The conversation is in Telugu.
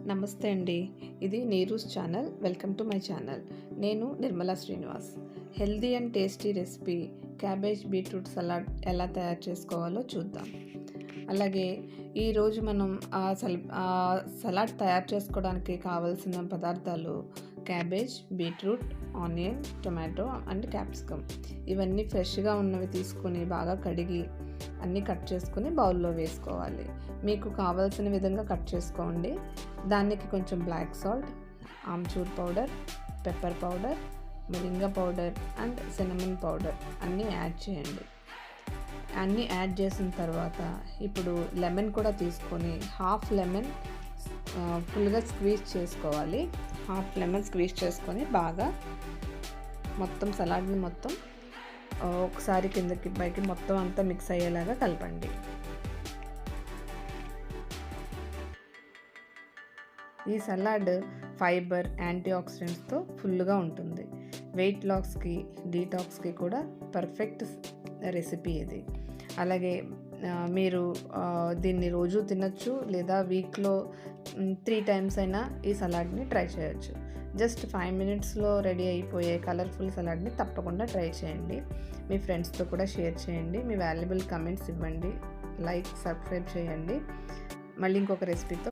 నమస్తే అండి. ఇది Neeru's channel. Welcome to my channel. నేను Nirmala Srinivas. Healthy and tasty recipe cabbage beetroot salad ఎలా తయారు చేసుకోవాలో చూద్దాం. అలాగే ఈరోజు మనం సలాడ్ తయారు చేసుకోవడానికి కావాల్సిన పదార్థాలు cabbage, beetroot, onion, tomato and capsicum. ఇవన్నీ ఫ్రెష్గా ఉన్నవి తీసుకొని బాగా కడిగి అన్నీ కట్ చేసుకుని బౌల్లో వేసుకోవాలి. మీకు కావాల్సిన విధంగా కట్ చేసుకోండి. దానికి కొంచెం black salt, amchur powder, pepper powder, moringa powder and cinnamon powder అన్నీ యాడ్ చేయండి. అన్నీ యాడ్ చేసిన తర్వాత ఇప్పుడు లెమన్ కూడా తీసుకొని హాఫ్ లెమన్ ఫుల్గా స్క్వీజ్ చేసుకోవాలి. హాఫ్ లెమన్ స్క్వీజ్ చేసుకొని బాగా మొత్తం సలాడ్ని మొత్తం ఒకసారి కిందకి పైకి మొత్తం అంతా మిక్స్ అయ్యేలాగా కలపండి. ఈ సలాడ్ ఫైబర్, యాంటీ ఆక్సిడెంట్స్తో ఫుల్గా ఉంటుంది. వెయిట్ లాస్కి, డీటాక్స్కి కూడా పర్ఫెక్ట్ రెసిపీ ఇది. అలాగే మీరు దీన్ని రోజు తినచ్చు, లేదా వీక్లో 3 times అయినా ఈ సలాడ్ని ట్రై చేయొచ్చు. జస్ట్ 5 minutesలో రెడీ అయిపోయే కలర్ఫుల్ సలాడ్ని తప్పకుండా ట్రై చేయండి. మీ ఫ్రెండ్స్తో కూడా షేర్ చేయండి. మీ వాల్యుబుల్ కమెంట్స్ ఇవ్వండి. లైక్, సబ్స్క్రైబ్ చేయండి. మళ్ళీ ఇంకొక రెసిపీతో